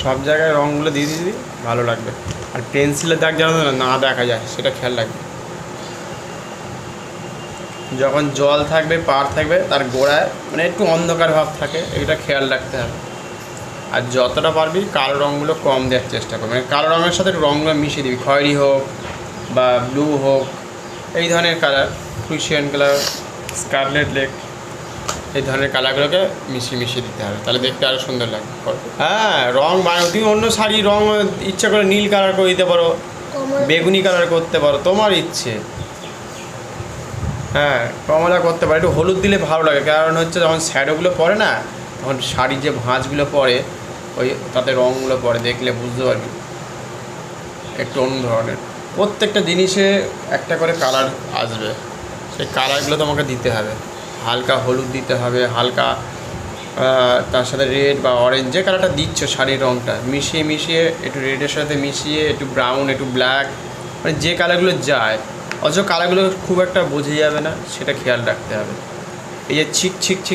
সব জায়গায় রঙগুলো দিয়ে দিবি, ভালো লাগবে। আর পেন্সিলের দাগ যেন না দেখা যায় সেটা খেয়াল রাখবে। যখন জল থাকবে, পার থাকবে, তার গোড়ায় মানে একটু অন্ধকার ভাব থাকে, এটা খেয়াল রাখতে হবে। আর যতটা পারবি কালো রঙগুলো কম দেওয়ার চেষ্টা করবি, মানে কালো রঙের সাথে রঙগুলো মিশিয়ে দিবি, খয়েরি হোক বা ব্লু হোক, এই ধরনের কালার, ক্রুশিয়ান কালার, স্কারলেট লেক, এই ধরনের কালারগুলোকে মিশিয়ে দিতে হবে, তাহলে দেখতে আরও সুন্দর লাগবে। হ্যাঁ, রঙ তুমি অন্য শাড়ি রঙ ইচ্ছা করে নীল কালার করে দিতে পারো, বেগুনি কালার করতে পারো, তোমার ইচ্ছে। হ্যাঁ, কমলা করতে পারো, একটু হলুদ দিলে ভালো লাগে, কারণ হচ্ছে যখন শ্যাডোগুলো পড়ে না, তখন শাড়ির যে ভাঁজগুলো পড়ে ওই তাতে রঙগুলো পড়ে, দেখলে বুঝতে পারবি একটু অন্য ধরনের। প্রত্যেকটা জিনিসে একটা করে কালার আসবে, সেই কালারগুলো তোমাকে দিতে হবে। হালকা হলুদ দিতে হবে, হালকা তার সাথে রেড বা অরেঞ্জ, যে কালারটা দিচ্ছ শাড়ির রঙটা মিশিয়ে একটু রেডের সাথে মিশিয়ে, একটু ব্রাউন, একটু ব্ল্যাক, মানে যে কালারগুলো যায়, অথচ কালারগুলো খুব একটা বোঝা যাবে না, সেটা খেয়াল রাখতে হবে। এই যে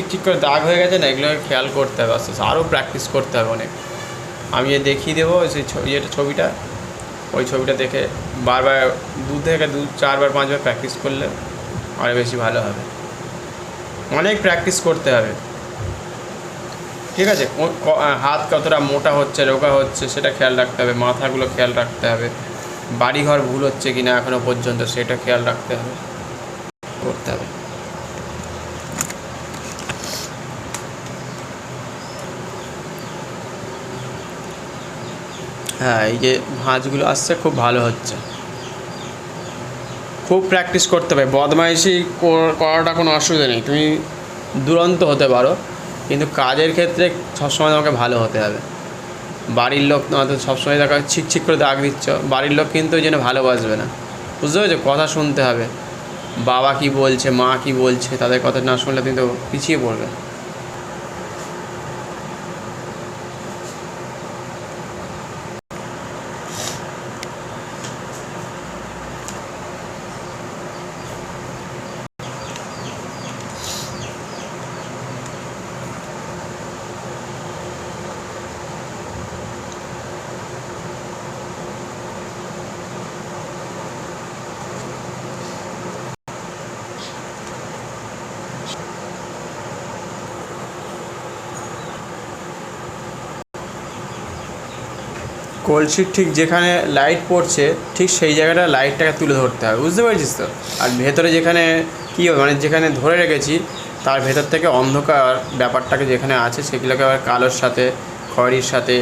ছিক করে দাগ হয়ে গেছে না, এগুলোকে খেয়াল করতে হবে, আস্তে আস্তে আরও প্র্যাকটিস করতে হবে অনেক। আমি দেখিয়ে দেবো সেই ছবিটা, ওই ছবিটা দেখে বারবার 2 থেকে 4বার 5বার প্র্যাকটিস করলে আরও বেশি ভালো হবে। অনেক প্র্যাকটিস করতে হবে, ঠিক আছে? হাত কতটা মোটা হচ্ছে, রোগা হচ্ছে সেটা খেয়াল রাখতে হবে, মাথাগুলো খেয়াল রাখতে হবে, বাড়িঘর ভুল হচ্ছে কি না এখনও পর্যন্ত সেটা খেয়াল রাখতে হবে, করতে হবে। হ্যাঁ, এই যে ভাঁজগুলো আসছে খুব ভালো হচ্ছে, খুব প্র্যাকটিস করতে হবে। বদমাইশি করাটা কোনো অসুবিধা নেই, তুমি দুরন্ত হতে পারো, কিন্তু কাজের ক্ষেত্রে সবসময় তোমাকে ভালো হতে হবে। বাড়ির লোক তোমাদের সবসময় দেখা ছিক করে দাগ দিচ্ছ, বাড়ির লোক কিন্তু ওই জন্য ভালোবাসবে না, বুঝতে পেরেছো? কথা শুনতে হবে, বাবা কি বলছে, মা কি বলছে, তাদের কথা না শুনলে তুমি তো পিছিয়ে পড়বে। কলসির ঠিক যেখানে লাইট পড়ছে ঠিক সেই জায়গাটা লাইটটাকে তুলে ধরতে হবে, বুঝতে পেরেছিস তো? আর ভেতরে যেখানে কী হবে, মানে যেখানে ধরে রেখেছি তার ভেতর থেকে অন্ধকার ব্যাপারটাকে যেখানে আছে সেগুলোকে আবার কালোর সাথে, খয়েরির সাথে,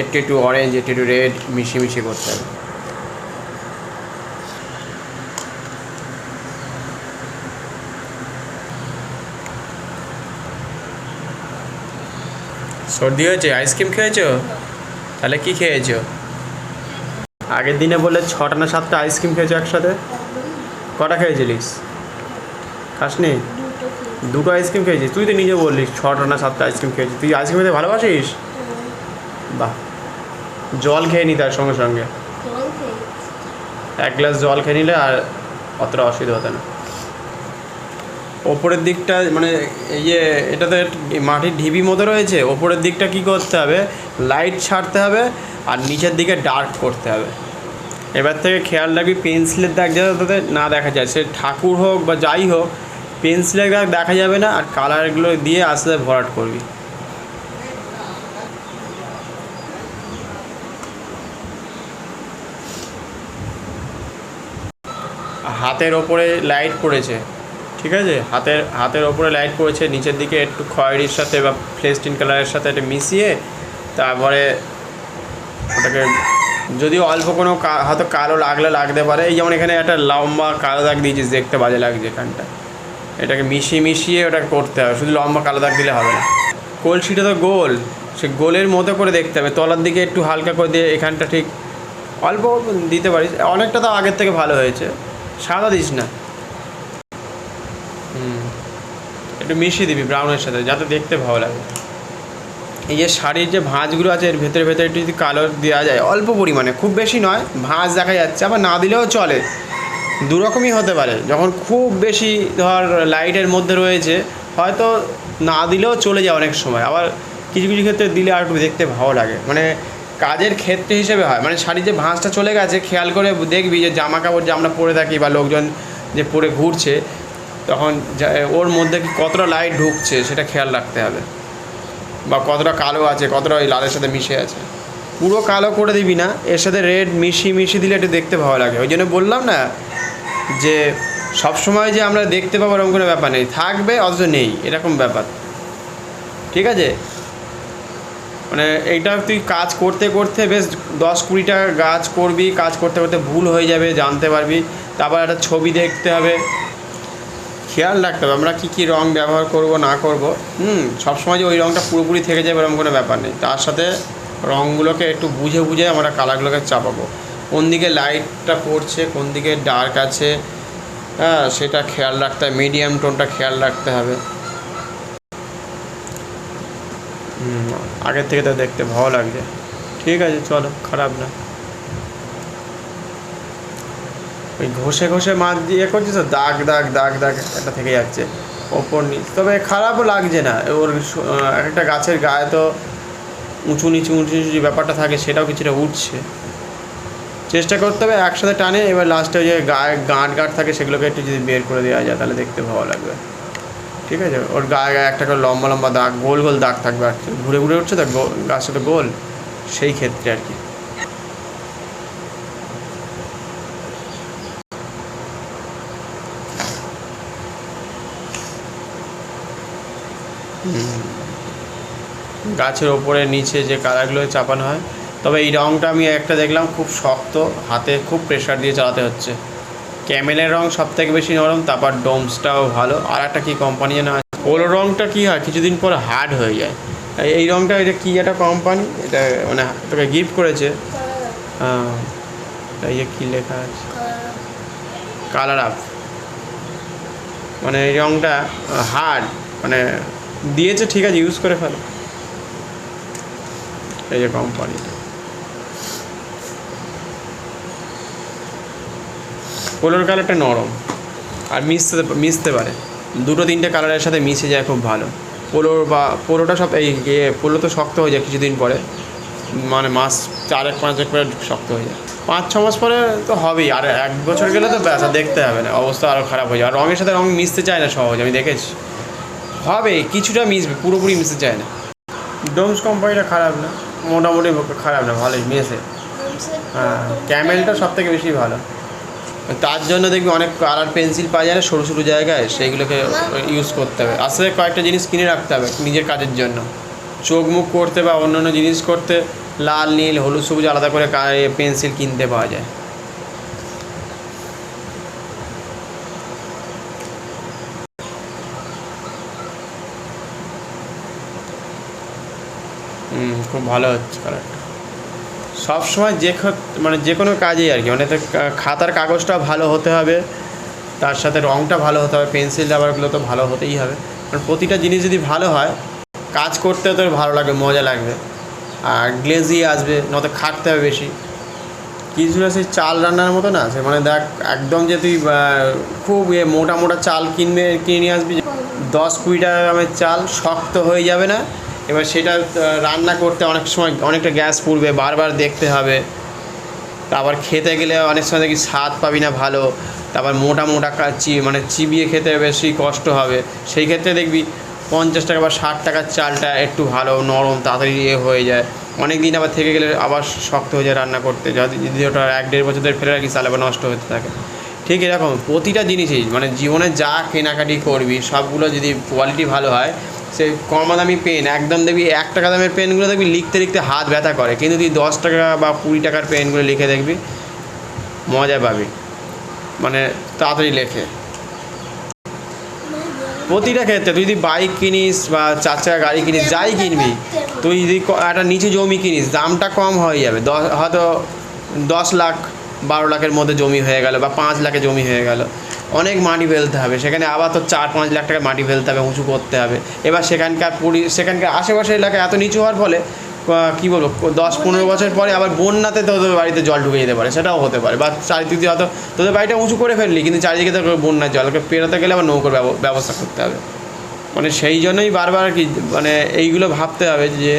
একটু অরেঞ্জ, একটু রেড মিশিয়ে করতে হবে। সর্দি হয়েছে? আইসক্রিম খেয়েছো? তাহলে কি খেয়েছো? আগের দিনে বললে 6টা না 7টা আইসক্রিম খেয়েছো একসাথে, কটা খেয়েছিলিস? খাসনি? 2টো আইসক্রিম খেয়েছিস? তুই তো নিজে বললিস 6টা না 7টা আইসক্রিম খেয়েছিস। তুই আইসক্রিম খেতে ভালোবাসিস? বাহ, জল খেয়ে নি তার সঙ্গে সঙ্গে, 1 গ্লাস জল খেয়ে নিলে আর অতটা অসুবিধা হতো না। ওপরের দিকটা মানে এটাতে মাটির ঢিবি মতো রয়েছে, ওপরের দিকটা কি করতে হবে, লাইট ছাড়তে হবে আর নিচের দিকে ডার্ক করতে হবে। এবার থেকে খেয়াল রাখবি পেন্সিলের দাগ যাতে না দেখা যায়, সে ঠাকুর হোক বা যাই হোক, পেন্সিলের দাগ দেখা যাবে না, আর কালারগুলো দিয়ে আস্তে আস্তে ভরাট করবি। হাতের ওপরে লাইট পড়েছে, ঠিক আছে? হাতের ওপরে লাইট পড়েছে, নিচের দিকে একটু খয়েরির সাথে বা ফ্লেস্টিন কালারের সাথে এটা মিশিয়ে, তারপরে ওটাকে যদিও অল্প কোনো হয়তো কালো লাগতে পারে, এই যেমন এখানে একটা লম্বা কালো দাগ দিয়েছিস, দেখতে বাজে লাগছে এখানটা, এটাকে মিশিয়ে ওটাকে করতে হবে, শুধু লম্বা কালো দাগ দিলে হবে না। কলসিটা তো গোল, সে গোলের মতো করে দেখতে হবে, তলার দিকে একটু হালকা করে দিয়ে এখানটা ঠিক অল্প দিতে পারিস, অনেকটা তো আগের থেকে ভালো হয়েছে, সাদা দিস না, একটু মিশিয়ে দিবি ব্রাউনের সাথে যাতে দেখতে ভালো লাগে। এই যে শাড়ির যে ভাঁজগুলো আছে এর ভেতরে একটু যদি কালার দেওয়া যায় অল্প পরিমাণে, খুব বেশি নয়, ভাঁজ দেখা যাচ্ছে, আবার না দিলেও চলে, দুরকমই হতে পারে। যখন খুব বেশি ধর লাইটের মধ্যে রয়েছে হয়তো না দিলেও চলে যায় অনেক সময়, আবার কিছু কিছু ক্ষেত্রে দিলে আর একটু দেখতে ভালো লাগে, মানে কাজের ক্ষেত্রে হিসেবে হয়। মানে শাড়ির যে ভাঁজটা চলে গেছে খেয়াল করে দেখবি যে জামা কাপড় যে আমরা পরে থাকি বা লোকজন যে পরে ঘুরছে তখন ওর মধ্যে কি কতটা লাইট ঢুকছে সেটা খেয়াল রাখতে হবে, বা কতটা কালো আছে, কতটা ওই লালের সাথে মিশে আছে। পুরো কালো করে দিবি না, এর সাথে রেড মিশিয়ে দিলে একটু দেখতে ভালো লাগে। ওই জন্য বললাম না যে সবসময় যে আমরা দেখতে পাবো এরকম কোনো ব্যাপার নেই, থাকবে অথচ নেই এরকম ব্যাপার, ঠিক আছে? মানে এইটা তুই কাজ করতে করতে বেশ 10-20টা গাছ করবি, কাজ করতে করতে ভুল হয়ে যাবে, জানতে পারবি। তারপর একটা ছবি দেখতে হবে, খেয়াল রাখতে হবে আমরা কী কী রঙ ব্যবহার করব না করব। সবসময় যে ওই রঙটা পুরোপুরি থেকে যাবে এরকম কোনো ব্যাপার নেই। তার সাথে রঙগুলোকে একটু বুঝে বুঝে আমরা কালারগুলোকে চাপাবো, কোন দিকে লাইটটা পড়ছে, কোন দিকে ডার্ক আছে, হ্যাঁ সেটা খেয়াল রাখতে হবে, মিডিয়াম টোনটা খেয়াল রাখতে হবে। আগের থেকে তো দেখতে ভালো লাগছে, ঠিক আছে চলো, খারাপ না। ওই ঘষে ঘষে মাছ দিয়ে করছিস তো দাগ দাগ দাগ দাগ একটা থেকে যাচ্ছে ওপর নিচ, তবে খারাপও লাগছে না। ওর একটা গাছের গায়ে তো উঁচু নিচু যে ব্যাপারটা থাকে সেটাও কিছুটা উঠছে। চেষ্টা করতে হবে একসাথে টানে, এবার লাস্টে ওই যে গায়ে গাঁট থাকে সেগুলোকে একটু যদি বের করে দেওয়া যায় তাহলে দেখতে ভালো লাগবে, ঠিক আছে? ওর গায়ে একটা করে লম্বা লম্বা দাগ, গোল গোল দাগ থাকবে আর কি, ঘুরে ঘুরে উঠছে তো গাছটা গোল, সেই ক্ষেত্রে আর কি। গাছের ওপরে নিচে যে কালারগুলো চাপানো হয়, তবে এই রঙটা আমি একটা দেখলাম খুব শক্ত, হাতে খুব প্রেশার দিয়ে চালাতে হচ্ছে। ক্যামেলের রঙ সবথেকে বেশি নরম, তারপর ডোমসটাও ভালো, আর একটা কী কোম্পানি যেন আছে পোলো রঙটা কী হয় কিছুদিন পর হার্ড হয়ে যায়। এই রঙটা এটা কী একটা কোম্পানি, এটা মানে তোকে গিফট করেছে, এই যে কী লেখা আছে কালার আপ, মানে এই রঙটা হার্ড, মানে দিয়েছে ঠিক আছে ইউজ করে ফেলো, এই যে কোম্পানিটা। পোলোর কালারটা নরম আর মিশতে পারে, 2-3টে কালারের সাথে মিশে যায় খুব ভালো। পোলোটা সব এই পোলো তো শক্ত হয়ে যায় কিছুদিন পরে, মানে মাস 4-5 পরে শক্ত হয়ে যায়, 5-6 মাস পরে তো হবেই, আর 1 বছর গেলে তো ব্যাস দেখতে হবে না, অবস্থা আরও খারাপ হয়ে যায়। আর রঙের সাথে রঙ মিশতে চায় না সহজ, আমি দেখেছি। হবে কিছুটা মিশবে, পুরোপুরি মিশতে চায় না। ডোমস কোম্পানিটা খারাপ না, মোটামুটি খারাপ না, ভালোই মেশে। হ্যাঁ ক্যামেলটা সবথেকে বেশি ভালো। তার জন্য দেখবি অনেক কালার পেন্সিল পাওয়া যায় না সরু সরু জায়গায়, সেইগুলোকে ইউজ করতে হবে। আসলে কয়েকটা জিনিস কিনে রাখতে হবে নিজের কাজের জন্য, চোখ মুখ করতে বা অন্যান্য জিনিস করতে লাল নীল হলুদ সবুজ আলাদা করে পেন্সিল কিনতে পাওয়া যায়। খুব ভালো হচ্ছে কালারটা। সবসময় মানে যে কোনো কাজেই আর কি, মানে খাতার কাগজটা ভালো হতে হবে, তার সাথে রঙটা ভালো হতে হবে, পেন্সিল রাবারগুলো তো ভালো হতেই হবে। কারণ প্রতিটা জিনিস যদি ভালো হয় কাজ করতে তোর ভালো লাগবে, মজা লাগবে, আর গ্লেজি আসবে, নয়তো খাটতে হবে বেশি। কিছুটা সেই চাল রান্নার মতো না, সে মানে দেখ একদম যে তুই খুব মোটা মোটা চাল কিনে নিয়ে আসবি, 10-20 টাকা দামের চাল, শক্ত হয়ে যাবে না। এবার সেটা রান্না করতে অনেক সময় অনেকটা গ্যাস পুড়বে, বারবার দেখতে হবে, তারপর খেতে গেলে অনেক সময় দেখি স্বাদ পাবি না ভালো, তারপর মোটা মোটা মানে চিবিয়ে খেতে বেশি কষ্ট হবে। সেই ক্ষেত্রে দেখবি 50 টাকা বা 60 টাকার চালটা একটু ভালো নরম তাড়াতাড়ি হয়ে যায়, অনেক দিন আবার থেকে গেলে আবার শক্ত হয়ে যায় রান্না করতে, যদি ওটা 1-1.5 বছর ধরে ফেলে রাখি তাহলে আবার নষ্ট হতে থাকে। ঠিক এরকম প্রতিটা জিনিসই, মানে জীবনে যা কেনাকাটি করবি সবগুলো যদি কোয়ালিটি ভালো হয়, সে কম দামি পেন একদম দেখবি 1 টাকা দামের পেনগুলো দেখবি লিখতে লিখতে হাত ব্যথা করে, কিন্তু তুই 10 টাকা বা 20 টাকার পেনগুলো লিখে দেখবি মজা পাবি, মানে তাড়াতাড়ি লেখে। প্রতিটা ক্ষেত্রে তুই যদি বাইক কিনিস বা 4 চাকা গাড়ি কিনিস, যাই কিনবি, তুই যদি একটা নিচু জমি কিনিস দামটা কম হয়ে যাবে, হয়তো 10 লাখ 12 লাখের মধ্যে জমি হয়ে গেল বা 5 লাখে জমি হয়ে গেল, অনেক মাটি ফেলতে হবে সেখানে, আবার তো 4-5 লাখ টাকা মাটি ফেলতে হবে, উঁচু করতে হবে। এবার সেখানকার আশেপাশের এলাকায় এত নিচু হওয়ার ফলে কী বলবো 10-15 বছর পরে আবার বন্যাতে তোদের বাড়িতে জল ঢুকে যেতে পারে, সেটাও হতে পারে। বা চারিদিকে হয়তো তোদের বাড়িটা উঁচু করে ফেললি কিন্তু চারিদিকে তো বন্যার জলকে পেরোতে গেলে আবার নৌকোর ব্যবস্থা করতে হবে, মানে সেই জন্যই বারবার কি মানে এইগুলো ভাবতে হবে যে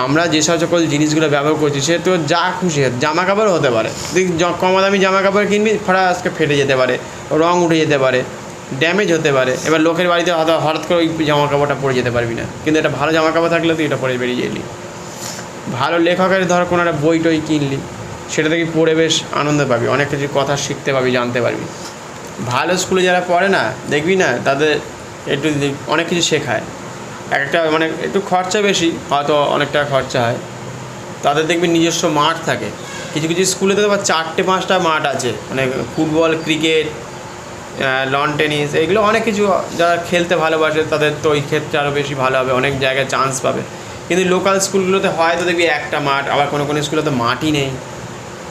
আমরা যে সকল জিনিসগুলো ব্যবহার করছি সে তো যা খুশি জামা কাপড় হতে পারে, কম দামি জামা কাপড় কিনবি আজকে ফেটে যেতে পারে, রং উঠে যেতে পারে, ড্যামেজ হতে পারে। এবার লোকের বাড়িতে হঠাৎ করে ওই জামা কাপড়টা পরে যেতে পারবি না, কিন্তু এটা ভালো জামা কাপড় থাকলে তুই এটা পরে বেরিয়ে এলি। ভালো লেখকের ধর কোনো একটা বই টই কিনলি, সেটা থেকে পড়ে বেশ আনন্দ পাবি, অনেক কিছু কথা শিখতে পাবি, জানতে পারবি। ভালো স্কুলে যারা পড়ে না দেখবি না তাদের একটু অনেক কিছু শেখায়, একটা মানে একটু খরচা বেশি, হয়তো অনেক টাকা খরচা হয়, তাদের দেখবি নিজস্ব মাঠ থাকে। কিছু কিছু স্কুলেতে আবার 4-5টা মাঠ আছে, মানে ফুটবল, ক্রিকেট, লন টেনিস, এগুলো অনেক কিছু যারা খেলতে ভালোবাসে তাদের তো ওই ক্ষেত্রে আরও বেশি ভালো হবে, অনেক জায়গায় চান্স পাবে। কিন্তু লোকাল স্কুলগুলোতে হয়তো দেখবি একটা মাঠ, আবার কোনো কোনো স্কুলে তো মাঠই নেই,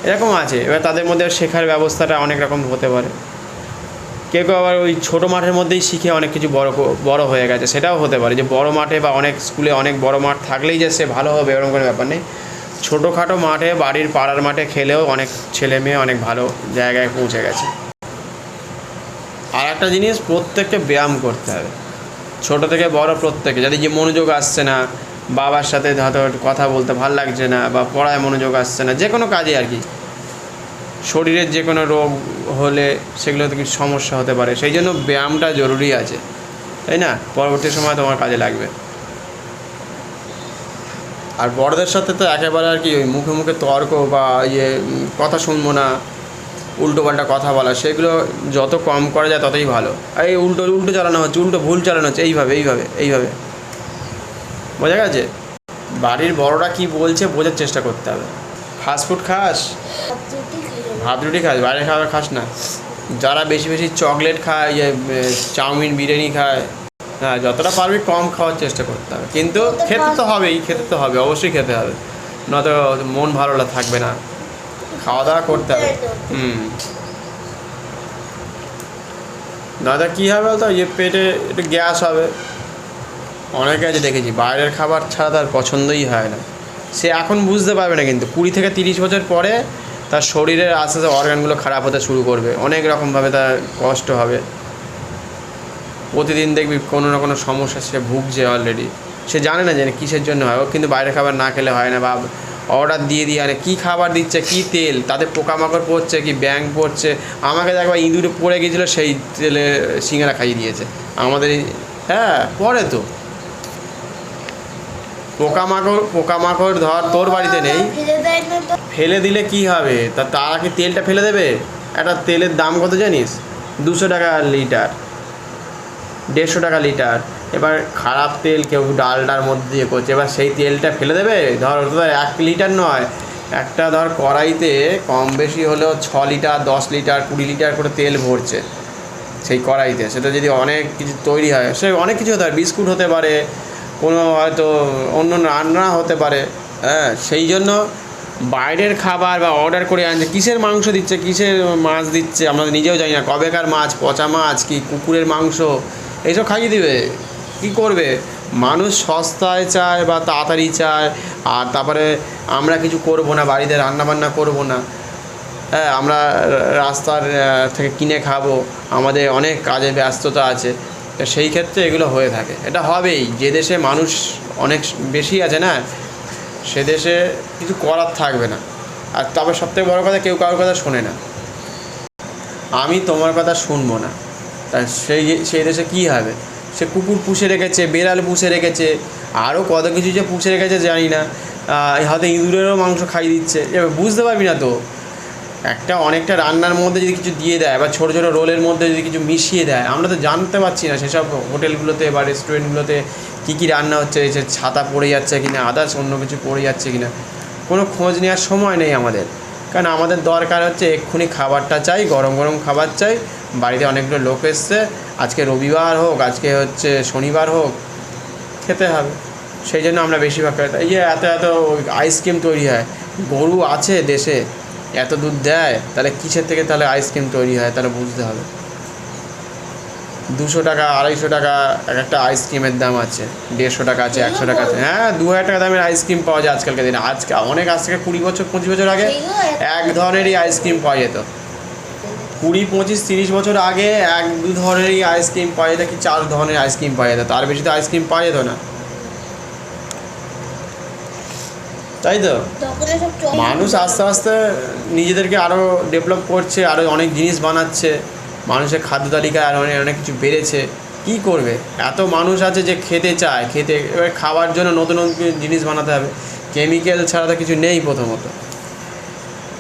এরকম আছে। এবার তাদের মধ্যে শেখার ব্যবস্থাটা অনেক রকম হতে পারে। কেউ কেউ আবার ওই ছোটো মাঠের মধ্যেই শিখে অনেক কিছু বড় হয়ে গেছে, সেটাও হতে পারে যে বড় মাঠে বা অনেক স্কুলে অনেক বড় মাঠ থাকলেই যে সে ভালো হবে এরকম কোনো ব্যাপার নেই। ছোটোখাটো মাঠে, বাড়ির পাড়ার মাঠে খেলেও অনেক ছেলে মেয়ে অনেক ভালো জায়গায় পৌঁছে গেছে। আর একটা জিনিস, প্রত্যেককে ব্যায়াম করতে হবে, ছোটো থেকে বড় প্রত্যেকে। যদি যে মনোযোগ আসছে না, বাবার সাথে হয়তো কথা বলতে ভালো লাগছে না, বা পড়ায় মনোযোগ আসছে না, যে কোনো কাজে আর কি, শরীরের যে কোনো রোগ হলে সেগুলোতে কিছু সমস্যা হতে পারে, সেই জন্য ব্যায়ামটা জরুরি আছে, তাই না? পরবর্তী সময় তোমার কাজে লাগবে। আর বড়দের সাথে তো একেবারে আর কি ওই মুখে মুখে তর্ক বা কথা শুনবো না, উল্টোপাল্টা কথা বলা, সেগুলো যত কম করা যায় ততই ভালো। এই উল্টো চালানো হচ্ছে, ভুল চালানো হচ্ছে, এইভাবে বোঝা গেছে? বাড়ির বড়রা কি বলছে বোঝার চেষ্টা করতে হবে। ফাস্টফুড খাস, ভাত রুটি খাস, বাইরে খাবার খাস না। যারা বেশি বেশি চকলেট খায়, চাউমিন, বিরিয়ানি খায়, হ্যাঁ যতটা পারবি কম খাওয়ার চেষ্টা করতে হবে। কিন্তু খেতে তো হবে, অবশ্যই খেতে হবে, নয়তো মন ভালো থাকবে না, খাওয়া দাওয়া করতে হবে। নয়তো কী হবে বলতো, পেটে একটু গ্যাস হবে। অনেকে আছে দেখেছি বাইরের খাবার ছাড়া তার পছন্দই হয় না। সে এখন বুঝতে পারবে না, কিন্তু 20 থেকে 30 বছর পরে তার শরীরের আস্তে আস্তে অর্গানগুলো খারাপ হতে শুরু করবে, অনেক রকমভাবে তার কষ্ট হবে। প্রতিদিন দেখবি কোনো না কোনো সমস্যা সে ভুগছে অলরেডি, সে জানে না যে কিসের জন্য হয়। ও কিন্তু বাইরের খাবার না খেলে হয় না, বা অর্ডার দিয়ে আনে কী খাবার দিচ্ছে, কী তেল, তাতে পোকামাকড় পড়ছে কি ব্যাঙ পড়ছে। আমাকে একবার ইঁদুরে পড়ে গিয়েছিলো, সেই তেলে সিঙ্গারা খাইয়ে দিয়েছে আমাদের। হ্যাঁ পরে তো পোকামাকড় ধর তোর বাড়িতে নেই, ফেলে দিলে কি হবে? তারা কি তেলটা ফেলে দেবে? একটা তেলের দাম কত জানিস? 200 টাকা লিটার, 150 টাকা লিটার। এবার খারাপ তেল কেউ ডালটার মধ্যে দিয়ে করছে, এবার সেই তেলটা ফেলে দেবে? ধর 1 লিটার নয়, একটা ধর কড়াইতে কম বেশি হলেও 6 লিটার, 10 লিটার, 20 লিটার করে তেল ভরছে সেই কড়াইতে। সেটা যদি অনেক কিছু তৈরি হয়, সে অনেক কিছু হতে পারে, বিস্কুট হতে পারে, কোনো হয়তো অন্য রান্না হতে পারে। হ্যাঁ সেই জন্য বাইরের খাবার বা অর্ডার করে আনছে, কিসের মাংস দিচ্ছে, কিসের মাছ দিচ্ছে আমরা নিজেও জানি না, কবেকার মাছ, পচা মাছ কি কুকুরের মাংস, এইসব খাইয়ে দিবে। কি করবে? মানুষ সস্তায় চায় বা তাড়াতাড়ি চায়, আর তারপরে আমরা কিছু করবো না, বাড়িতে রান্নাবান্না করবো না, হ্যাঁ আমরা রাস্তার থেকে কিনে খাবো, আমাদের অনেক কাজে ব্যস্ততা আছে, সেই ক্ষেত্রে এগুলো হয়ে থাকে। এটা হবেই, যে দেশে মানুষ অনেক বেশি আছে না, সে দেশে কিছু করার থাকবে না। আর তবে সবথেকে বড় কথা, কেউ কারোর কথা শোনে না। আমি তোমার কথা শুনবো না, তা সেই দেশে কী হবে? সে কুকুর পুষে রেখেছে, বেড়াল পুষে রেখেছে, আরও কত কিছু যে পুষে রেখেছে জানি না, হয়তো ইঁদুরেরও মাংস খাইয়ে দিচ্ছে, বুঝতে পারবি না তো। অনেকটা রান্নার মধ্যে যদি কিছু দিয়ে দেয়, বা ছোটো ছোটো রোলের মধ্যে যদি কিছু মিশিয়ে দেয়, আমরা তো জানতে পারছি না সেসব হোটেলগুলোতে বা রেস্টুরেন্টগুলোতে কী রান্না হচ্ছে, যে ছাতা পড়ে যাচ্ছে কিনা, আদার্স অন্য কিছু পড়ে যাচ্ছে কিনা, কোনো খোঁজ নেওয়ার সময় নেই আমাদের। কারণ আমাদের দরকার হচ্ছে এক্ষুনি খাবারটা চাই, গরম গরম খাবার চাই। বাড়িতে অনেকগুলো লোক এসছে, আজকে রবিবার হোক, আজকে হচ্ছে শনিবার হোক, খেতে হবে। সেই জন্য আমরা বেশিরভাগ এত আইসক্রিম তৈরি হয়। গরু আছে দেশে, এত দুধ দেয়, তাহলে কিসের থেকে তাহলে আইসক্রিম তৈরি হয়? তাহলে বুঝতে হবে। 200 টাকা, 250 টাকা একটা আইসক্রিমের দাম আছে, 150 টাকা আছে, 100 টাকা আছে। হ্যাঁ 2000 টাকা দামের আইসক্রিম পাওয়া যায় আজকালকার দিনে। আজ থেকে 20 বছর 25 বছর আগে এক ধরনেরই আইসক্রিম পাওয়া যেত, 20, 25, 30 বছর আগে 1-2 ধরনেরই আইসক্রিম পাওয়া যেত, কি 4 ধরনের আইসক্রিম পাওয়া যেত, তার বেশি তো আইসক্রিম পাওয়া যেত না, তাই তো। মানুষ আস্তে আস্তে নিজেদেরকে আরও ডেভেলপ করছে, আরও অনেক জিনিস বানাচ্ছে, মানুষের খাদ্য তালিকায় আরও অনেক কিছু বেড়েছে। কী করবে, এত মানুষ আছে যে খেতে চায়, এবার খাওয়ার জন্য নতুন নতুন জিনিস বানাতে হবে, কেমিক্যাল ছাড়া তো কিছু নেই প্রথমত।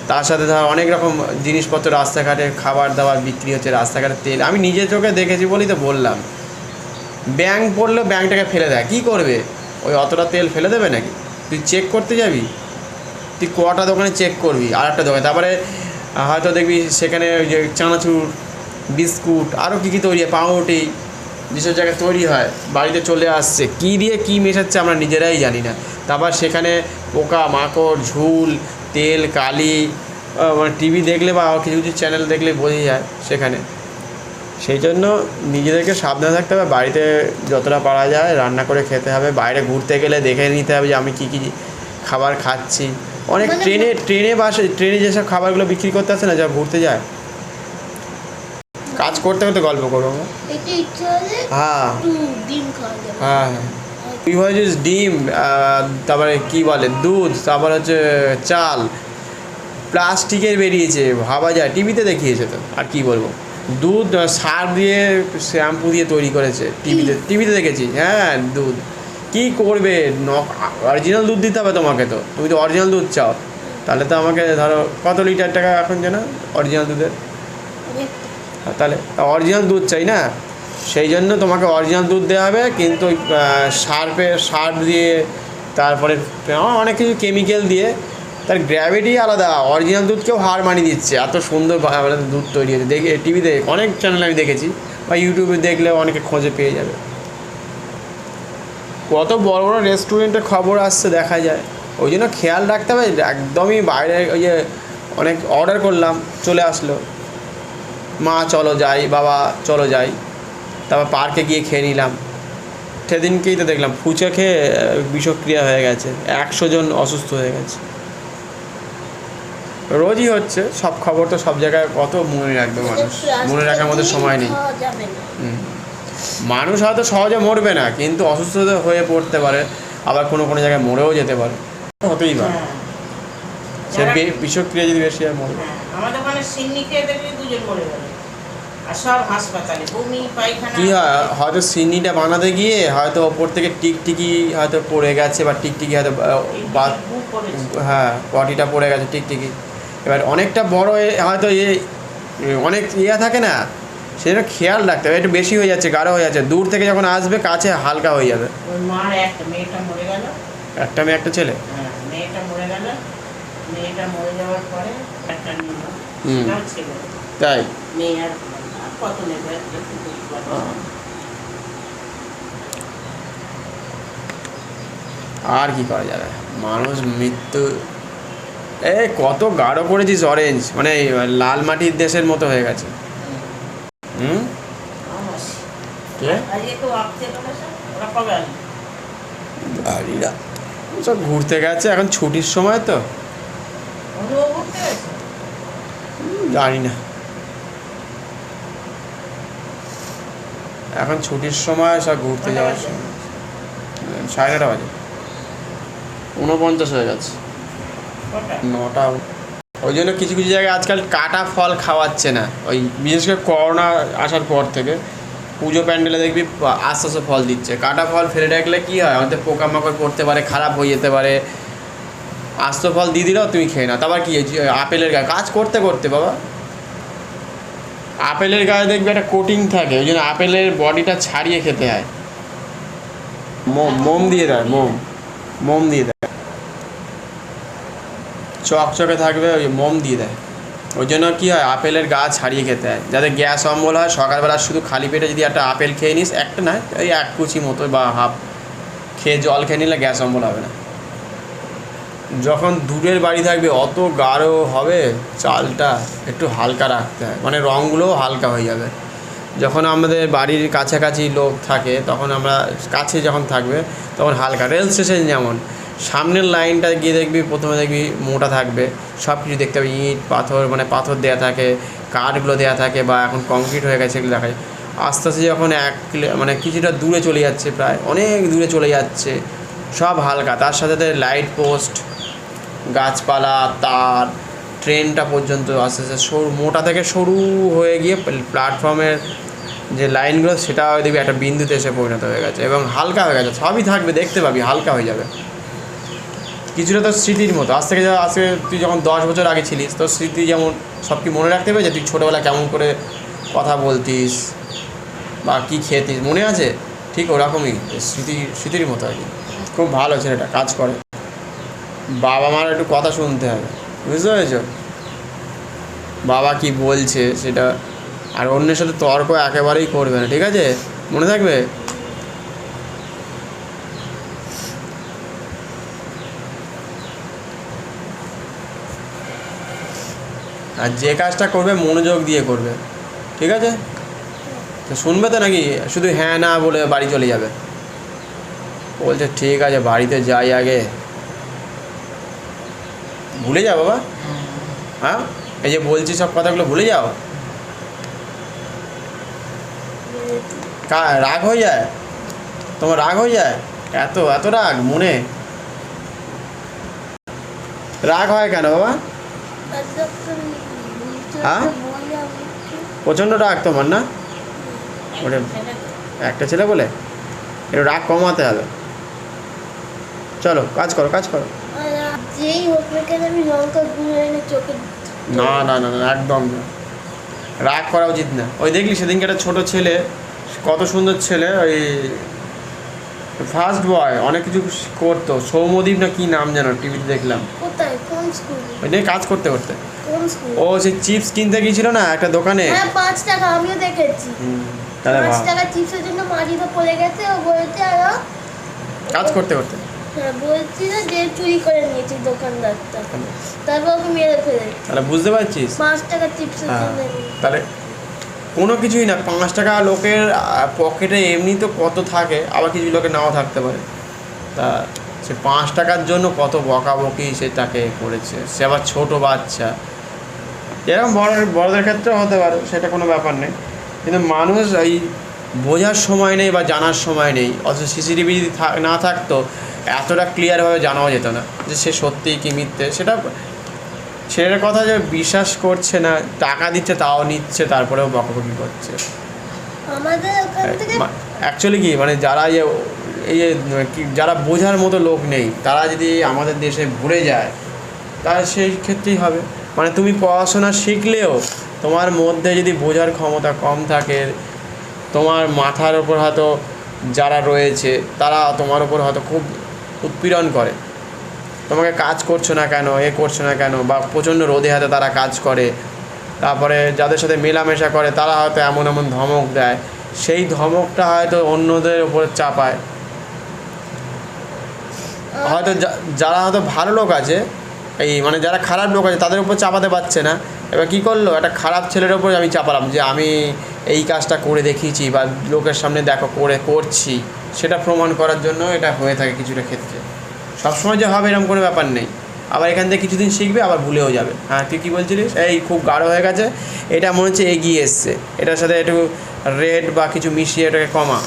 তার সাথে ধর অনেক রকম জিনিসপত্র রাস্তাঘাটে খাবার দাবার বিক্রি হচ্ছে, রাস্তাঘাটে তেল, আমি নিজের চোখে দেখেছি বলেই তো বললাম। ব্যাঙ পড়লেও ব্যাঙটাকে ফেলে দেয়, কী করবে, ওই অতটা তেল ফেলে দেবে নাকি? তুই চেক করতে যাবি, তুই কটা দোকানে চেক করবি, আর একটা দোকানে, তারপরে হয়তো দেখবি সেখানে ওই যে চানাচুর, বিস্কুট, আরও কী কী তৈরি হয়, পাউরুটি, যেসব জায়গায় তৈরি হয় বাড়িতে চলে আসছে, কী দিয়ে কী মেশাচ্ছে আমরা নিজেরাই জানি না। তারপর সেখানে পোকা মাকড়, ঝুল, তেল, কালি, মানে টিভি দেখলে বা কিছু কিছু চ্যানেল দেখলে বোঝা যায় সেখানে। সেই জন্য নিজেদেরকে সাবধান থাকতে হবে, বাড়িতে যতটা পারা যায় রান্না করে খেতে হবে, বাইরে ঘুরতে গেলে দেখে নিতে হবে যে আমি কী কী খাবার খাচ্ছি। অনেক ট্রেনে যেসব খাবারগুলো বিক্রি করতে আসে না, যা ঘুরতে যায়, কাজ করতে করতে গল্প করবো। হ্যাঁ হ্যাঁ, ডিম, তারপরে কী বলে দুধ, তারপর হচ্ছে চাল, প্লাস্টিকের বেরিয়েছে, ভাবা যায়, টিভিতে দেখিয়েছে তো, আর কি বলবো। দুধ সার দিয়ে, শ্যাম্পু দিয়ে তৈরি করেছে, টিভিতে দেখেছি। হ্যাঁ, দুধ কী করবে, অরিজিনাল দুধ দিতে হবে তোমাকে, তো তুমি তো অরিজিনাল দুধ চাও, তাহলে তো আমাকে ধরো কত লিটার টাকা এখন যেন অরিজিনাল দুধের, তাহলে অরিজিনাল দুধ চাই না, সেই জন্য তোমাকে অরিজিনাল দুধ দেওয়া হবে, কিন্তু সার দিয়ে, তারপরে অনেক কিছু কেমিক্যাল দিয়ে, তার গ্র্যাভিটি আলাদা। অরিজিনাল দুধকেও হার মানিয়ে দিচ্ছে, এত সুন্দর দুধ তৈরি হয়েছে, দেখে টিভিতে অনেক চ্যানেল আমি দেখেছি, বা ইউটিউবে দেখলে অনেকে খোঁজে পেয়ে যাবে। কত বড় বড় রেস্টুরেন্টে খবর আসছে দেখা যায়, ওই জন্য খেয়াল রাখতে হবে। একদমই বাইরে ওই যে অনেক অর্ডার করলাম, চলে আসলো, মা চলো যাই, বাবা চলো যাই, তারপর পার্কে গিয়ে খেয়ে নিলাম, সেদিনকেই তো দেখলাম ফুচকা খেয়ে বিষক্রিয়া হয়ে গেছে, 100 জন অসুস্থ হয়ে গেছে। রোজই হচ্ছে, সব খবর তো সব জায়গায় কত মনে রাখবে মানুষ, মনে রাখার মধ্যে সময় নেই। মানুষ হয়তো সহজে মরবে না, কিন্তু অসুস্থ হয়ে পড়তে পারে, আবার কোনো কোনো জায়গায় মরেও যেতে পারে, হতেই পারে। সে বিষক্রিয়া যদি বেশি হয় মরবে। আমাদের ওখানে সিন্নি খেয়ে দেখলে 2 জন মরে গেল, আর সব হাসপাতালে, বমি পায়খানা। কী হয়, হয়তো সিন্নিটা বানাতে গিয়ে হয়তো ওপর থেকে টিকটিকি হয়তো পড়ে গেছে, বা টিকটিকি হয়তো হ্যাঁ পটিটা পড়ে গেছে টিকটিকি, এবার অনেকটা বড় হয়তো অনেক থাকে না, সেটা খেয়াল রাখতে হবে। একটু বেশি হয়ে যাচ্ছে, গাঢ় হয়ে যাচ্ছে, দূর থেকে যখন আসবে কাছে হালকা হয়ে যাবে। মার একটা মেয়েটা মরে গেল, একটা মেয়ে একটা ছেলে, মেয়েটা মরে গেল, মেয়েটা মরে যাওয়ার পরে একটা ছেলে, তাই মেয়ে আর কত নেবে। আর কি করা যাবে, মানুষ মৃত্যু কত গাঢ় করেছিস অরেঞ্জ, মানে লাল মাটির দেশের মতো হয়ে গেছে। বাড়িরা সব ঘুরতে গেছে, এখন ছুটির সময় তো জানি না, এখন ছুটির সময় সব ঘুরতে যাওয়ার সময়। 9:30 বাজে, 49 হয়ে গেছে, 9টা। ওই জন্য কিছু কিছু জায়গায় আজকাল কাটা ফল খাওয়াচ্ছে না, ওই বিশেষ করে করোনা আসার পর থেকে পুজো প্যান্ডেলে দেখবি আস্তে আস্তে ফল দিচ্ছে। কাটা ফল ফেলে রাখলে কী হয়, আমাদের পোকামাকড় পড়তে পারে, খারাপ হয়ে যেতে পারে। আস্ত ফল দিয়ে দিলেও তুমি খেয়ে না। তারপর কি আপেলের গায়ে কাজ করতে করতে বাবা, আপেলের গায়ে দেখবি একটা কোটিং থাকে, ওই জন্য আপেলের বডিটা ছাড়িয়ে খেতে হয়, মোম দিয়ে দেয়, মোম দিয়ে দেয়, চকচকে থাকবে, ওই মোম দিয়ে দেয়। ওই জন্য কী হয়, আপেলের গা ছাড়িয়ে খেতে হয়, যাতে গ্যাস অম্বল হয়। সকালবেলা শুধু খালি পেটে যদি একটা আপেল খেয়ে নিস, একটা নয় ওই 1 কুচি মতো বা হাফ খেয়ে জল খেয়ে নিলে গ্যাস অম্বল হবে না। যখন দূরের বাড়ি থাকবে অত গাঢ় হবে চালটা, একটু হালকা রাখতে হয়, মানে রঙগুলোও হালকা হয়ে যাবে। যখন আমাদের বাড়ির কাছাকাছি লোক থাকে, তখন আমরা কাছে যখন থাকবে তখন হালকা, রেল স্টেশন যেমন সামনের লাইনটা গিয়ে দেখবি প্রথমে দেখবি মোটা থাকবে, সব কিছু দেখতে পাবি, ইট পাথর মানে পাথর দেওয়া থাকে, কাঠগুলো দেওয়া থাকে, বা এখন কংক্রিট হয়ে গেছে এগুলো দেখা যায়। আস্তে আস্তে যখন মানে কিছুটা দূরে চলে যাচ্ছে, প্রায় অনেক দূরে চলে যাচ্ছে, সব হালকা, তার সাথে সাথে লাইট পোস্ট, গাছপালা, তার, ট্রেনটা পর্যন্ত আস্তে আস্তে সরু, মোটা থেকে সরু হয়ে গিয়ে প্ল্যাটফর্মের যে লাইনগুলো সেটা দেখবি একটা বিন্দুতে এসে পরিণত হয়ে গেছে এবং হালকা হয়ে গেছে, সবই থাকবে দেখতে পাবি, হালকা হয়ে যাবে। কিছুটা তো স্মৃতির মতো, আজকে তুই যখন 10 বছর আগে ছিলিস তোর স্মৃতি যেমন সব কি মনে রাখতে হবে, যে তুই ছোটোবেলা কেমন করে কথা বলতিস বা কী খেতিস মনে আছে, ঠিক ওরকমই স্মৃতির মতো আর কি। খুব ভালো ছেলেটা, কাজ করে। বাবা মার একটু কথা শুনতে হবে, বুঝতে পেরেছ? বাবা কি বলছে সেটা, আর অন্যের সাথে তর্ক একেবারেই করবে না, ঠিক আছে? মনে থাকবে। আর যে কাজটা করবে মনোযোগ দিয়ে করবে, ঠিক আছে? তো শুনবে তো নাকি শুধু হ্যাঁ না বলে বাড়ি চলে যাবে? বলছে ঠিক আছে বাড়িতে যাই আগে। ভুলে যাও বাবা, হ্যাঁ এই যে বলছি সব কথাগুলো ভুলে যাও। রাগ হয়ে যায় তোমার, রাগ হয়ে যায়, এত রাগ মনে, রাগ হয় কেন বাবা? হ্যাঁ প্রচণ্ড রাগ তোমার না? ওটা একটা ছেলে বলে একটু রাগ কমাতে হবে। চলো কাজ করো। না না না না, একদম না, রাগ করা উচিত না। ওই দেখলি সেদিনকে একটা ছোটো ছেলে, কত সুন্দর ছেলে, ওই ফার্স্ট বয়, অনেক কিছু করতো, সৌম্যদীপ না কি নাম যেন, টিভিতে দেখলাম, ওই নিয়ে কাজ করতে ও সেই চিপস কিনতে গিয়েছিল না একটা দোকানে, 5 টাকা আমিও দেখেছি। 5 টাকা চিপসের জন্য মাটিতে পড়ে গেছে, ও বলতে আর কাজ করতে হ্যাঁ বলছি না যে চুরি করে নিয়েছি দোকানদারটা, তারপর ওকে মেরে ফেলে। তাহলে বুঝতে পারছিস 5 টাকা চিপসের জন্য। তাহলে কোনো কিছুই না, 5 টাকা লোকের পকেটে এমনি তো কত থাকে, আবার কিছু লোকের নাও থাকতে পারে, তা সে 5 টাকার জন্য কত বকাবকি সে তাকে করেছে, সে আবার ছোটো বাচ্চা। এরকম বড়দের ক্ষেত্রেও হতে পারে, সেটা কোনো ব্যাপার নেই, কিন্তু মানুষ এই বোঝার সময় নেই বা জানার সময় নেই। অথচ সিসিটিভি না থাকতো এতটা ক্লিয়ারভাবে জানাও যেত না যে সে সত্যিই কি মিথ্যে। সেটা ছেলের কথা যে বিশ্বাস করছে না, টাকা দিচ্ছে তাও নিচ্ছে, তারপরেও বকাবকি করছে। আমাদের ওখান থেকে অ্যাকচুয়ালি কি মানে যারা যারা বোঝার মতো লোক নেই, তারা যদি আমাদের দেশে ভরে যায় তাহলে সেই ক্ষেত্রেই হবে। মানে তুমি পড়াশোনা শিখলেও তোমার মধ্যে যদি বোঝার ক্ষমতা কম থাকে, তোমার মাথার ওপর হয়তো যারা রয়েছে তারা তোমার ওপর হয়তো খুব উৎপীড়ন করে, তোমাকে কাজ করছো না কেন, করছো না কেন, বা প্রচণ্ড রোদে হাতে তারা কাজ করে, তারপরে যাদের সাথে মেলামেশা করে তারা হয়তো এমন ধমক দেয়, সেই ধমকটা হয়তো অন্যদের ওপর চাপায়। হয়তো যারা হয়তো ভালো লোক আছে, এই মানে যারা খারাপ লোক আছে তাদের উপর চাপাতে পারছে না, এবার কী করলো, একটা খারাপ ছেলের ওপর আমি চাপালাম যে আমি এই কাজটা করে দেখিয়েছি বা লোকের সামনে দেখো করছি, সেটা প্রমাণ করার জন্য এটা হয়ে থাকে কিছুটা ক্ষেত্রে। সবসময় যে হবে এরকম কোনো ব্যাপার নেই। আবার এখান থেকে কিছুদিন শিখবে আবার ভুলেও যাবে। হ্যাঁ তুই কী বলছিলিস? এই খুব গাঢ় হয়ে গেছে, এটা মনে হচ্ছে এগিয়ে এসছে, এটার সাথে একটু রেড বা কিছু মিশিয়ে এটাকে কমা।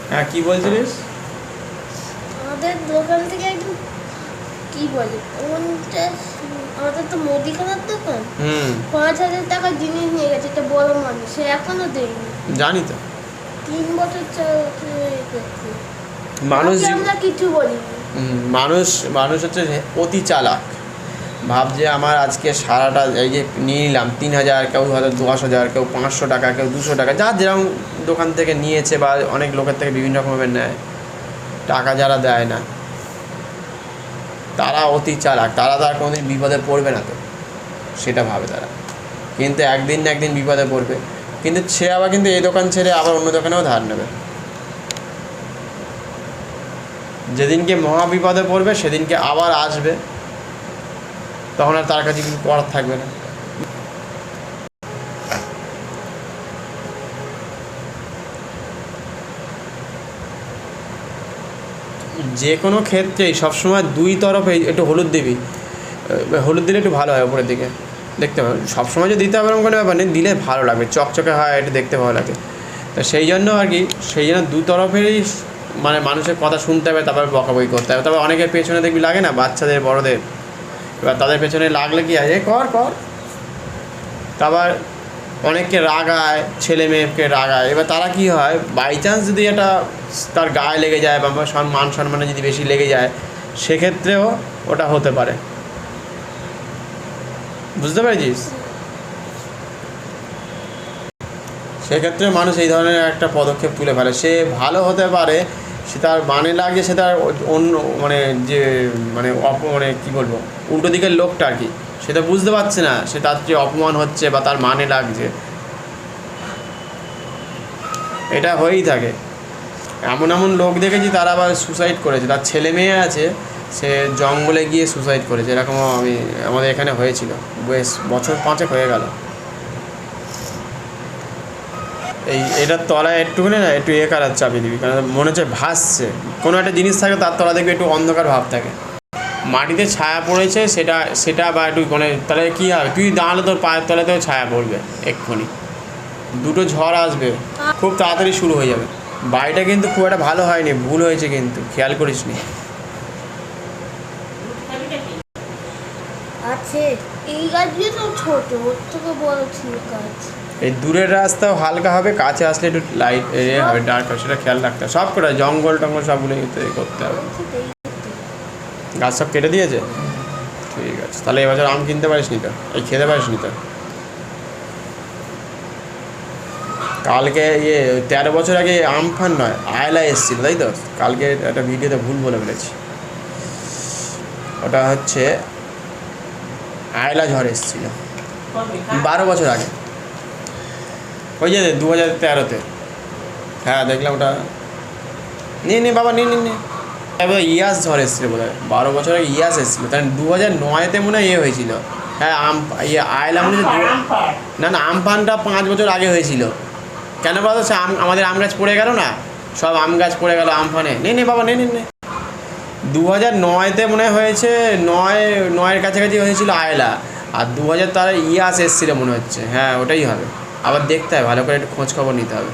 হ্যাঁ কী বলছিলিস? আমাদের দোকান থেকে একদম কি বলে, আমাদের তো মুদিখানার দোকান, 5,000 টাকার জিনিস নিয়ে গেছে একটা বড় মানুষ, সে এখনো দেয়নি। জানি তো 3 বছর মানুষ আমরা কিছু বলিনি। মানুষ হচ্ছে অতি চালাক, ভাবছে আমার আজকে সারাটা এই যে নিয়ে নিলাম 3,000, কেউ হয়তো 10,000, কেউ 500 টাকা, কেউ 200 টাকা, যার যেরকম দোকান থেকে নিয়েছে বা অনেক লোকের থেকে বিভিন্ন রকমের নেয়, টাকা যারা দেয় না তারা অতি চালাক, তারা তার কোনোদিন বিপদে পড়বে না, তো সেটা ভাবে তারা, কিন্তু একদিন না একদিন বিপদে পড়বে। কিন্তু সে আবার কিন্তু এই দোকান ছেড়ে আবার অন্য দোকানেও ধার নেবে, যেদিনকে মহা বিপদে পড়বে সেদিনকে আবার আসবে, তখন আর তার কাছে কিছু করার থাকবে না। যে কোনো ক্ষেত্রেই সবসময় দুই তরফে একটু হলুদ দিবি, হলুদ দিলে একটু ভালো হয় উপরের দিকে দেখতে পাবে। সবসময় যে দিতে হবে এরকম কোনো ব্যাপার নেই, দিলে ভালো লাগবে, চকচকে হয়, একটু দেখতে ভালো লাগে। তো সেই জন্য আর কি, সেই জন্য দু তরফেরই মানে মানুষের কথা শুনতে হবে, তারপর বকাবকি করতে হবে। তবে অনেকের পেছনে দেখবি লাগে না, বাচ্চাদের বড়দের, এবার তাদের পেছনে লাগলে কি হয়, কর কর, তারপর অনেককে রাগায়, ছেলে মেয়েকে রাগায়। এবার তারা কি হয়, বাই চান্স যদি এটা তার গায়ে লেগে যায় বা মান সম্মানে যদি বেশি লেগে যায়, সেক্ষেত্রেও ওটা হতে পারে, বুঝতে পেরেছিস? সেক্ষেত্রে মানুষ এই ধরনের একটা পদক্ষেপ তুলে ফেলে। সে ভালো হতে পারে, সে তার মানে লাগছে, সে তার অন্য মানে যে মানে মানে কী বলবো, উল্টো দিকের লোকটা আর কি, সেটা বুঝতে পারছে না, সে তার যে অপমান হচ্ছে বা তার মানে লাগছে, এটা হয়েই থাকে। এমন এমন লোক দেখেছি তারা আবার সুসাইড করেছে, তার ছেলে মেয়ে আছে, সে জঙ্গলে গিয়ে সুসাইড করেছে, এরকম আমাদের এখানে হয়েছিল, বেশ বছর 5 হয়ে গেল। এটার তলায় একটুখানি না একটু কালার চাপিয়ে দিবি, কারণ মনে হচ্ছে ভাসছে, কোনো একটা জিনিস থাকে তার তলা দেখবি একটু অন্ধকার ভাব থাকে, মাটিতে ছায়া পড়েছে, সেটা বা একটু মানে তাহলে কী হবে, তুই দাঁড়ালে তোর পায়ের তলাতেও ছায়া পড়বে এক্ষুনি, দুটো ঝড় আসবে, খুব তাড়াতাড়ি শুরু হয়ে যাবে। বাড়িটা কিন্তু খুব একটা ভালো হয়নি, ভুল হয়েছে কিন্তু, খেয়াল করিস নি। আছে এই গাছগুলো তো ছোট, ওর থেকে বড় ছিল গাছ। এই দূরের রাস্তাও হালকা হবে, কাছে আসলে একটু লাইট হবে, ডার্ক হবে, সেটা খেয়াল রাখতে হবে। সব করে জঙ্গল টঙ্গল সবগুলো করতে হবে। গাছ সব কেটে দিয়েছে, ঠিক আছে। তাহলে এবছর আম কিনতে পারিস নি তো, খেতে পারিস নি তো। কালকে 13 বছর আগে আমফান নয়, আয়লা এসেছিল, তাই তো? কালকে একটা ভিডিওতে ভুল বলে ফেলেছি, ওটা হচ্ছে আয়লা ঝড় এসেছিল 12 বছর আগে, ওই যে 2013-তে। হ্যাঁ দেখলাম ওটা, নে বাবা নে এবার ইয়াস ঝড় এসেছিলো বোধ হয়, 12 বছর আগে ইয়াস এসেছিলো, তাই 2009-তে মনে হয় হয়েছিল। হ্যাঁ আয়লা মনে হয়, না আমফানটা 5 বছর আগে হয়েছিল। কেন বলতো, সে আমাদের আম গাছ পড়ে গেল না, সব আম গাছ পড়ে গেল আমফানে। নে বাবা নে 2009-তে মনে হয়েছে, 9-এর কাছাকাছি হয়েছিল আয়লা, আর 2000 তার ইয়াস এসেছিলো মনে হচ্ছে। হ্যাঁ ওটাই হবে, আবার দেখতে হবে ভালো করে, একটু খোঁজ খবর নিতে হবে,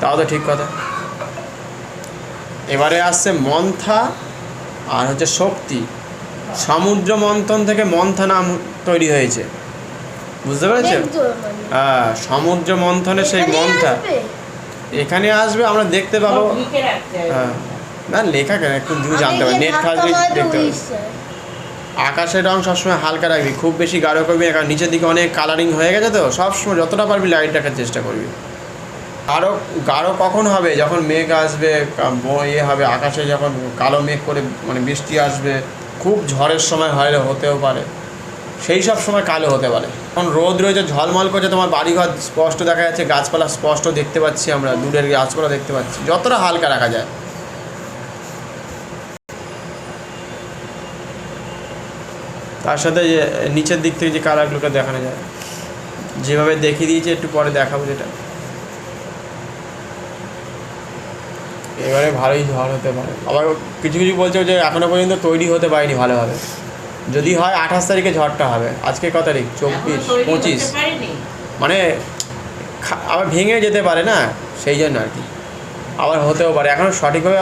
তাও তো ঠিক কথা। এবারে আসছে মন্থা আর হচ্ছে শক্তি। সমুদ্র মন্থন থেকে মন্থা নাম তৈরি হয়েছে, বুঝতে পেরেছো? হ্যাঁ, সমুদ্র মন্থনে সেই মন্থা এখানে আসবে, আমরা দেখতে পাবো। হ্যাঁ না, লেখা কেন, একটু তুমি জানতে পারবে, নেট খালি দেখতে পাবে। আকাশের রং সবসময় হালকা রাখবি, খুব বেশি গাঢ় করবি, কারণ নিচের দিকে অনেক কালারিং হয়ে গেছে, তো সবসময় যতটা পারবি লাইট রাখার চেষ্টা করবি। আরও গাঢ় কখন হবে, যখন মেঘ আসবে, হবে আকাশে, যখন কালো মেঘ করে মানে বৃষ্টি আসবে, খুব ঝড়ের সময় হতেও পারে, সেই সব সময় কালো হতে পারে। এখন রোদ রয়েছে, ঝলমল করছে, তোমার বাড়িঘর স্পষ্ট দেখা যাচ্ছে, গাছপালা স্পষ্ট দেখতে পাচ্ছি আমরা, দূরের গাছপালা দেখতে পাচ্ছি, যতটা হালকা রাখা যায়। তার সাথে যে নিচের দিক থেকে যে কালারগুলোকে দেখানো যায়, যেভাবে দেখিয়ে দিয়েছে, একটু পরে দেখাবো যেটা। এবারে ভালোই ঝড় হতে পারে, আবার কিছু বলছে যে এখনো পর্যন্ত তৈরি হতে পারেনি ভালোভাবে, যদি হয় 28 তারিখে ঝড়টা হবে। আজকে কত তারিখ? 24, 25, মানে আবার ভেঙে যেতে পারে না, সেই জন্য আর কি, আবার হতেও পারে। এখনও সঠিকভাবে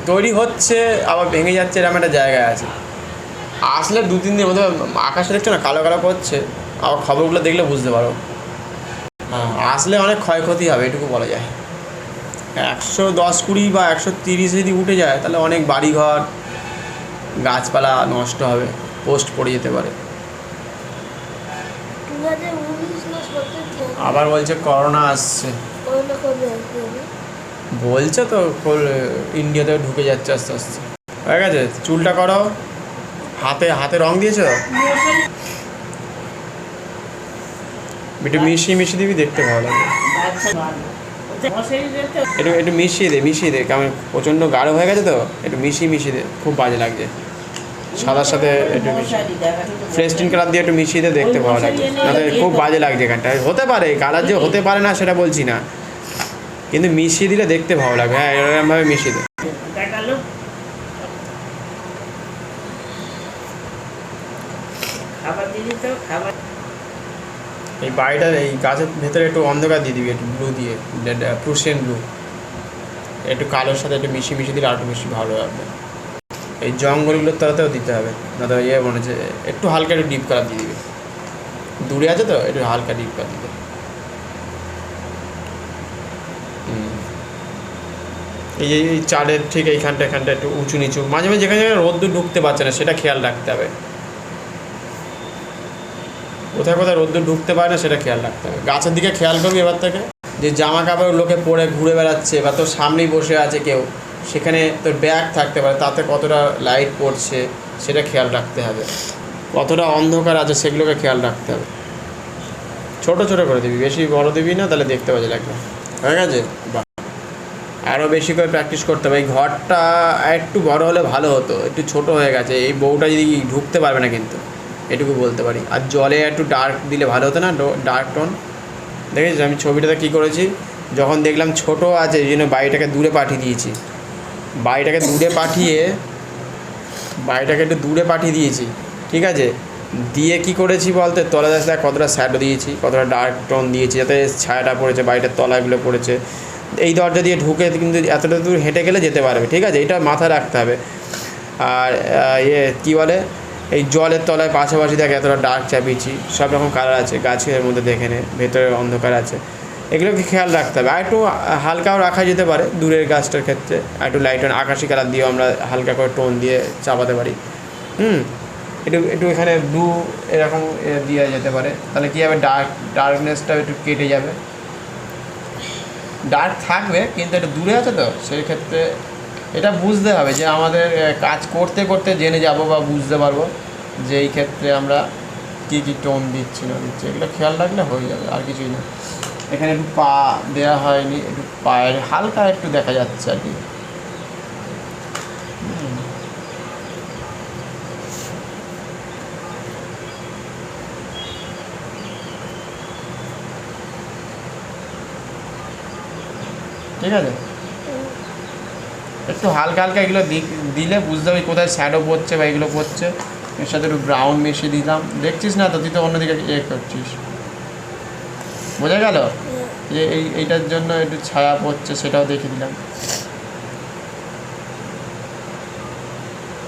তৈরি হচ্ছে, আবার ভেঙে যাচ্ছে, এরকম একটা জায়গায় আছে। আসলে 2-3 দিনের মধ্যে, আকাশে দেখছো না কালো কালো করছে, আবার খবরগুলো দেখলে বুঝতে পারো। হ্যাঁ, আসলে অনেক ক্ষয়ক্ষতি হবে, এটুকু বলা যায়। 110-20 বা 130 যদি উঠে যায়, তাহলে অনেক বাড়িঘর, গাছপালা নষ্ট হবে, পোস্ট পড়ে যেতে পারে। আবার বলছে করোনা আসছে, বলছে তো ইন্ডিয়াতে ঢুকে যাচ্ছে আস্তে আস্তে। হয়ে গেছে, চুলটা করো, হাতে রং দিয়েছো, একটু মিশিয়ে দিবি, দেখতে ভালো লাগে। একটু মিশিয়ে দে, কারণ প্রচণ্ড গাঢ় হয়ে গেছে তো, একটু মিশিয়ে দে, খুব বাজে লাগছে। সাদার সাথে একটু ফ্রেশ টিন কালার দিয়ে একটু মিশিয়ে দিয়ে দেখতে ভালো লাগছে, না তো খুব বাজে লাগছে এখানটা। হতে পারে কালার যে হতে পারে না সেটা বলছি না, কিন্তু মিশিয়ে দিলে দেখতে ভালো লাগবে। হ্যাঁ এরকমভাবে মিশিয়ে দে। দিয়ে দিতে হবে, খাবার এই বাড়িটা এই গাছের ভেতরে একটু অন্ধকার দিয়ে দিবি, একটু ব্লু দিয়ে, প্রুশিয়ান ব্লু, একটু কালোর সাথে একটু মিশিয়ে দিলে আরও বেশি ভালো হবে। এই জঙ্গলগুলোর তলাতেও দিতে হবে, না তো ইয়ে মনে হচ্ছে একটু হালকা একটু ডিপ কালার দিয়ে দিবি, দূরে আছে তো একটু হালকা ডিপ কালার দিবে। এই চালের ঠিক এখানটা একটু উঁচু নিচু, মাঝে মাঝে যেখানে যেখানে রোদ্দুর ঢুকতে পারছে না সেটা খেয়াল রাখতে হবে, কোথায় কোথায় রোদ্দুর ঢুকতে পারে না সেটা খেয়াল রাখতে হবে। গাছের দিকে খেয়াল করবি এবার থেকে, যে জামা কাপড় লোকে পরে ঘুরে বেড়াচ্ছে বা তোর সামনেই বসে আছে কেউ, সেখানে তোর ব্যাগ থাকতে পারে, তাতে কতটা লাইট পড়ছে সেটা খেয়াল রাখতে হবে, কতটা অন্ধকার আছে সেগুলোকে খেয়াল রাখতে হবে। ছোটো ছোটো করে দিবি, বেশি বড় দিবি না, তাহলে দেখতে বাজে লাগবে। হয়ে গেছে? বাহ, আরও বেশি করে প্র্যাকটিস করতে হবে। এই ঘরটা একটু বড় হলে ভালো হতো, একটু ছোট হয়ে গেছে, এই বউটা যদি ঢুকতে পারবে না কিন্তু, এটুকু বলতে পারি। আর জলে একটু ডার্ক দিলে ভালো হতো না, ডার্ক টোন। দেখেছিস আমি ছবিটাতে কী করেছি, যখন দেখলাম ছোট আছে এই জন্য বাড়িটাকে দূরে পাঠিয়ে দিয়েছি, বাড়িটাকে একটু দূরে পাঠিয়ে দিয়েছি, ঠিক আছে? দিয়ে কি করেছি বলতে, তলা দেখ কতটা শ্যাডো দিয়েছি, কতটা ডার্ক টোন দিয়েছি, যাতে ছায়াটা পড়েছে, বাড়িটার তলাগুলো পড়েছে। এই দরজা দিয়ে ঢুকে কিন্তু এতটা দূর হেঁটে গেলে যেতে পারবে, ঠিক আছে? এটা মাথায় রাখতে হবে। আর কী বলে, এই জলের তলায় পাশাপাশি দেখ এতটা ডার্ক চাপিয়েছি, সব রকম কালার আছে, গাছের মধ্যে দেখে নে, ভেতরে অন্ধকার আছে, এগুলোকে খেয়াল রাখতে হবে। আর একটু হালকাও রাখা যেতে পারে দূরের গাছটার ক্ষেত্রে, আর একটু লাইট আকাশি কালার দিয়েও আমরা হালকা করে টোন দিয়ে চাপাতে পারি। একটু এখানে ব্লু এরকম দেওয়া যেতে পারে, তাহলে কী হবে, ডার্কনেসটা একটু কেটে যাবে। ডার্ক থাকবে কিন্তু একটু দূরে আছে তো, সেই ক্ষেত্রে এটা বুঝতে হবে যে আমাদের কাজ করতে করতে জেনে যাব বা বুঝতে পারবো যে এই ক্ষেত্রে আমরা কী কী টোন দিচ্ছি না দিচ্ছি, এগুলো খেয়াল রাখলে হয়ে যাবে, আর কিছুই না। এখানে একটু পা দেওয়া হয়নি, একটু পায়ের হালকা একটু দেখা যাচ্ছে আর কি। ঠিক আছে, একটু হালকা হালকা এগুলো দিলে বুঝতে হবে কোথায় শ্যাডো পড়ছে বা এগুলো পড়ছে। এর সাথে একটু ব্রাউন মিশিয়ে দিলাম, দেখছিস না তো, তুই তো অন্যদিকে করছিস, বোঝা গেল যে এইটার জন্য একটু ছায়া পড়ছে, সেটাও দেখে দিলাম।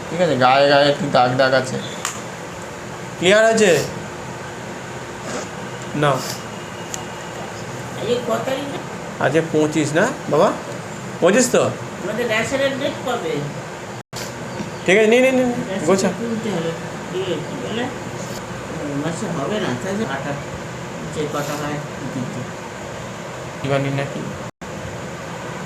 ঠিক আছে, গায়ে গায়ে একটু দাগ আছে, ক্লিয়ার আছে না? আজকে 25 না বাবা, 25 তো, ঠিক আছে, নিন গোছা হবে না, আটা যে কটা হয় দিতে নাকি।